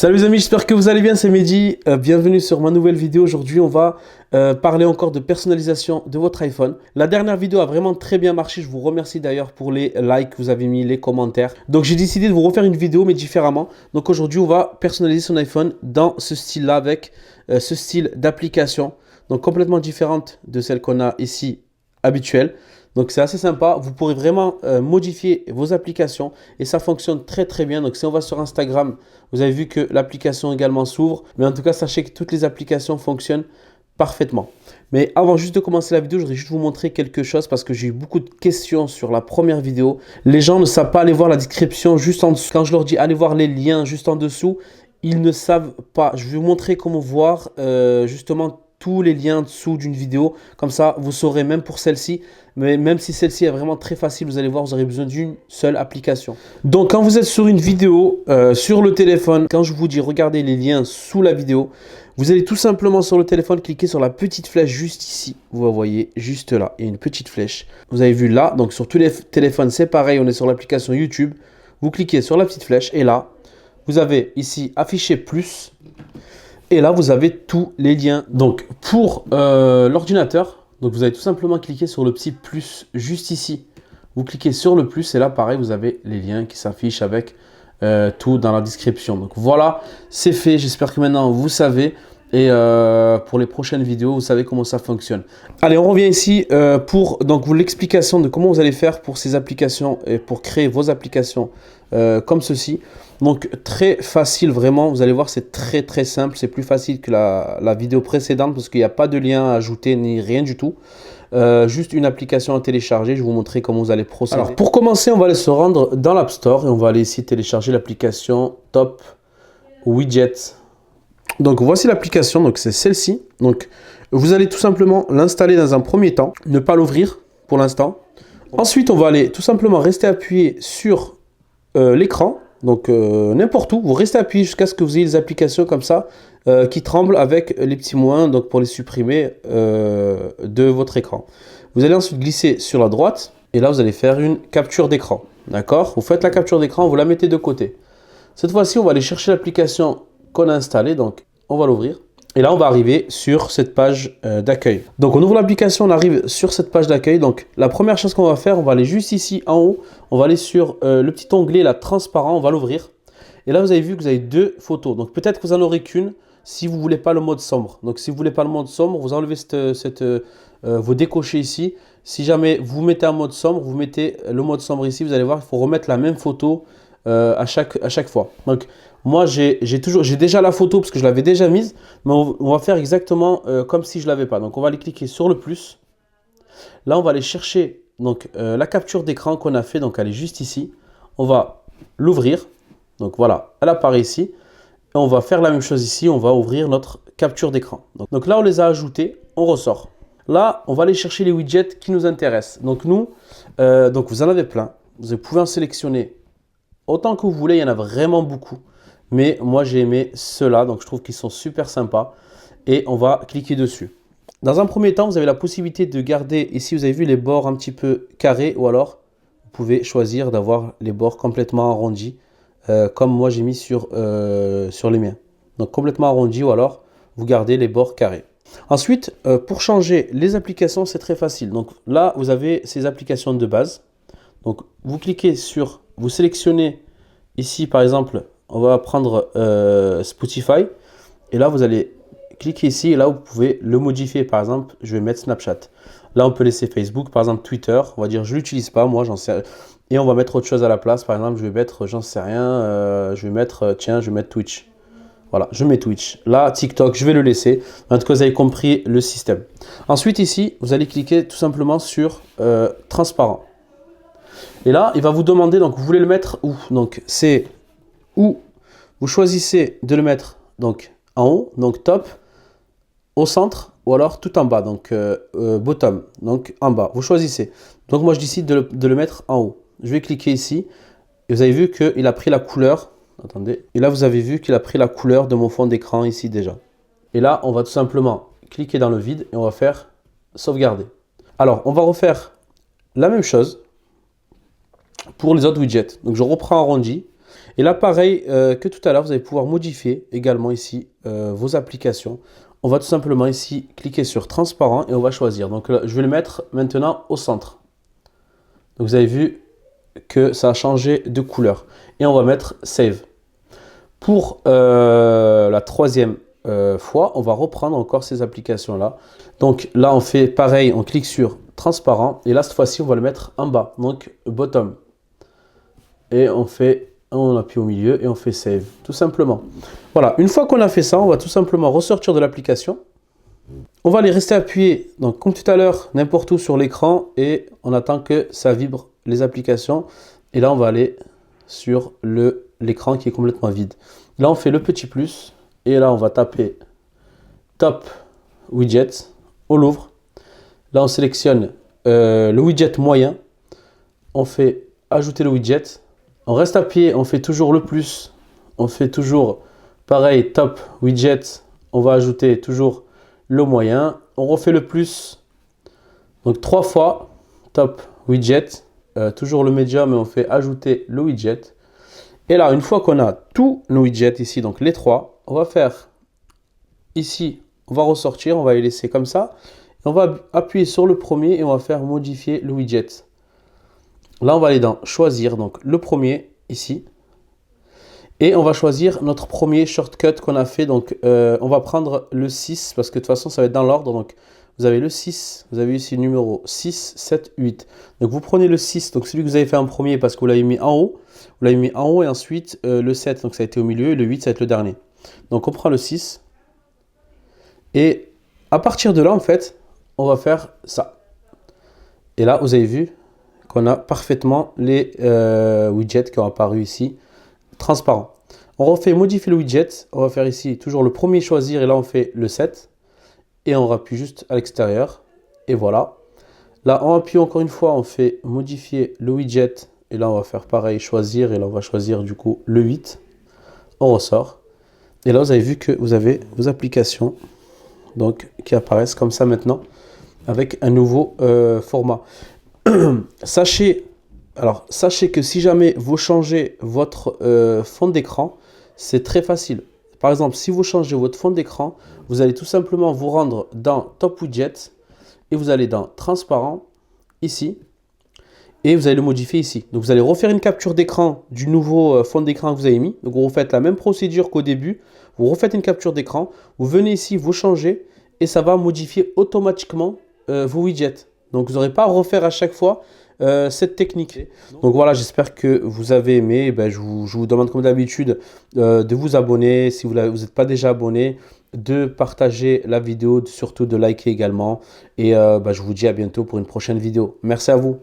Salut les amis, j'espère que vous allez bien, c'est Mehdi. Bienvenue sur ma nouvelle vidéo. Aujourd'hui, on va parler encore de personnalisation de votre iPhone. La dernière vidéo a vraiment très bien marché. Je vous remercie d'ailleurs pour les likes que vous avez mis, les commentaires. Donc, j'ai décidé de vous refaire une vidéo, mais différemment. Donc, aujourd'hui, on va personnaliser son iPhone dans ce style-là avec ce style d'application. Donc, complètement différente de celle qu'on a ici habituelle. Donc c'est assez sympa, vous pourrez vraiment modifier vos applications et ça fonctionne très très bien. Donc si on va sur Instagram, vous avez vu que l'application également s'ouvre. Mais en tout cas, sachez que toutes les applications fonctionnent parfaitement. Mais avant juste de commencer la vidéo, je voudrais juste vous montrer quelque chose parce que j'ai eu beaucoup de questions sur la première vidéo. Les gens ne savent pas aller voir la description juste en dessous. Quand je leur dis allez voir les liens juste en dessous, ils ne savent pas. Je vais vous montrer comment voir justement tous les liens en dessous d'une vidéo. Comme ça, vous saurez même pour celle-ci. Mais même si celle-ci est vraiment très facile, vous allez voir, vous aurez besoin d'une seule application. Donc, quand vous êtes sur une vidéo, sur le téléphone, quand je vous dis regardez les liens sous la vidéo, vous allez tout simplement sur le téléphone cliquer sur la petite flèche juste ici. Vous voyez, juste là, il y a une petite flèche. Vous avez vu là, donc sur tous les téléphones, c'est pareil, on est sur l'application YouTube. Vous cliquez sur la petite flèche et là, vous avez ici afficher plus. Et là, vous avez tous les liens. Donc, pour l'ordinateur, donc vous allez tout simplement cliquer sur le petit plus juste ici. Vous cliquez sur le plus et là, pareil, vous avez les liens qui s'affichent avec tout dans la description. Donc voilà, c'est fait. J'espère que maintenant, vous savez. Et pour les prochaines vidéos, vous savez comment ça fonctionne. Allez, on revient ici pour donc l'explication de comment vous allez faire pour ces applications et pour créer vos applications comme ceci. Donc très facile vraiment, vous allez voir c'est très très simple, c'est plus facile que la vidéo précédente parce qu'il n'y a pas de lien à ajouter ni rien du tout. Juste une application à télécharger, je vais vous montrer comment vous allez procéder. Alors pour commencer, on va aller se rendre dans l'App Store et on va aller ici télécharger l'application Top Widget. Donc voici l'application, donc c'est celle-ci. Donc vous allez tout simplement l'installer dans un premier temps, ne pas l'ouvrir pour l'instant. Ensuite, on va aller tout simplement rester appuyé sur l'écran. Donc n'importe où, vous restez appuyé jusqu'à ce que vous ayez des applications comme ça qui tremblent avec les petits moins, donc pour les supprimer de votre écran. Vous allez ensuite glisser sur la droite et là vous allez faire une capture d'écran. D'accord? Vous faites la capture d'écran, vous la mettez de côté. Cette fois-ci, on va aller chercher l'application qu'on a installée, donc on va l'ouvrir. Et là, on va arriver sur cette page d'accueil. Donc, on ouvre l'application, on arrive sur cette page d'accueil. Donc, la première chose qu'on va faire, on va aller juste ici en haut. On va aller sur le petit onglet, là, transparent. On va l'ouvrir. Et là, vous avez vu que vous avez deux photos. Donc, peut-être que vous n'en aurez qu'une si vous ne voulez pas le mode sombre. Donc, si vous ne voulez pas le mode sombre, vous enlevez vous décochez ici. Si jamais vous mettez en mode sombre, vous mettez le mode sombre ici. Vous allez voir, il faut remettre la même photo à chaque fois. Donc, moi, j'ai déjà la photo parce que je l'avais déjà mise, mais on va faire exactement comme si je ne l'avais pas. Donc, on va aller cliquer sur le plus. Là, on va aller chercher donc, la capture d'écran qu'on a fait. Donc, elle est juste ici. On va l'ouvrir. Donc, voilà, elle apparaît ici. Et on va faire la même chose ici. On va ouvrir notre capture d'écran. Donc, là, on les a ajoutés. On ressort. Là, on va aller chercher les widgets qui nous intéressent. Donc, nous, donc vous en avez plein. Vous pouvez en sélectionner autant que vous voulez. Il y en a vraiment beaucoup. Mais moi, j'ai aimé ceux-là, donc je trouve qu'ils sont super sympas. Et on va cliquer dessus. Dans un premier temps, vous avez la possibilité de garder, ici vous avez vu les bords un petit peu carrés, ou alors vous pouvez choisir d'avoir les bords complètement arrondis, comme moi j'ai mis sur les miens. Donc complètement arrondis, ou alors vous gardez les bords carrés. Ensuite, pour changer les applications, c'est très facile. Donc là, vous avez ces applications de base. Donc vous cliquez sur, vous sélectionnez ici par exemple, on va prendre Spotify et là vous allez cliquer ici et là vous pouvez le modifier. Par exemple, je vais mettre Snapchat. Là on peut laisser Facebook, par exemple Twitter. On va dire je l'utilise pas, moi j'en sais rien. Et on va mettre autre chose à la place. Par exemple, je vais mettre, j'en sais rien, je vais mettre Twitch. Voilà, je mets Twitch. Là, TikTok, je vais le laisser. En tout cas, vous avez compris le système. Ensuite ici, vous allez cliquer tout simplement sur transparent. Et là, il va vous demander, donc vous voulez le mettre où? Donc c'est où vous choisissez de le mettre donc en haut, donc top, au centre ou alors tout en bas, donc bottom, donc en bas. Vous choisissez. Donc moi je décide de le mettre en haut. Je vais cliquer ici et vous avez vu qu'il a pris la couleur. Attendez. Et là vous avez vu qu'il a pris la couleur de mon fond d'écran ici déjà. Et là on va tout simplement cliquer dans le vide et on va faire sauvegarder. Alors on va refaire la même chose pour les autres widgets. Donc je reprends arrondi. Et là, pareil que tout à l'heure, vous allez pouvoir modifier également ici vos applications. On va tout simplement ici cliquer sur transparent et on va choisir. Donc là, je vais le mettre maintenant au centre. Donc vous avez vu que ça a changé de couleur. Et on va mettre save. Pour la troisième fois, on va reprendre encore ces applications-là. Donc là, on fait pareil, on clique sur transparent. Et là, cette fois-ci, on va le mettre en bas. Donc bottom. Et on appuie au milieu et on fait save. Tout simplement. Voilà, une fois qu'on a fait ça, on va tout simplement ressortir de l'application. On va les rester appuyés, donc comme tout à l'heure, n'importe où sur l'écran. Et on attend que ça vibre les applications. Et là, on va aller sur l'écran qui est complètement vide. Là, on fait le petit plus. Et là, on va taper Top Widget. On l'ouvre. Là, on sélectionne le widget moyen. On fait ajouter le widget. On reste appuyé. On fait toujours le plus. On fait toujours pareil, Top Widget. On va ajouter toujours le moyen. On refait le plus. Donc 3 fois Top Widget. Toujours le média, mais on fait ajouter le widget. Et là, une fois qu'on a tous nos widgets ici, donc les 3, on va faire ici, on va ressortir, on va les laisser comme ça. Et on va appuyer sur le premier et on va faire modifier le widget. Là, on va aller dans choisir, donc le premier ici. Et on va choisir notre premier shortcut qu'on a fait. Donc, on va prendre le 6 parce que de toute façon, ça va être dans l'ordre. Donc, vous avez le 6, vous avez ici le numéro 6, 7, 8. Donc, vous prenez le 6, donc celui que vous avez fait en premier parce que vous l'avez mis en haut. Vous l'avez mis en haut et ensuite le 7, donc ça a été au milieu. Et le 8, ça va être le dernier. Donc, on prend le 6. Et à partir de là, en fait, on va faire ça. Et là, vous avez vu qu'on a parfaitement les widgets qui ont apparu ici, transparents. On refait modifier le widget. On va faire ici toujours le premier choisir. Et là, on fait le 7. Et on appuie juste à l'extérieur. Et voilà. Là, on appuie encore une fois. On fait modifier le widget. Et là, on va faire pareil, choisir. Et là, on va choisir du coup le 8. On ressort. Et là, vous avez vu que vous avez vos applications donc, qui apparaissent comme ça maintenant. Avec un nouveau format. Sachez que si jamais vous changez votre fond d'écran, c'est très facile. Par exemple, si vous changez votre fond d'écran, vous allez tout simplement vous rendre dans Top Widget et vous allez dans Transparent, ici, et vous allez le modifier ici. Donc, vous allez refaire une capture d'écran du nouveau fond d'écran que vous avez mis. Donc, vous refaites la même procédure qu'au début. Vous refaites une capture d'écran, vous venez ici, vous changez et ça va modifier automatiquement vos widgets. Donc, vous n'aurez pas à refaire à chaque fois cette technique. Donc voilà, j'espère que vous avez aimé. Je vous demande comme d'habitude de vous abonner si vous n'êtes pas déjà abonné, de partager la vidéo, surtout de liker également. Et je vous dis à bientôt pour une prochaine vidéo. Merci à vous.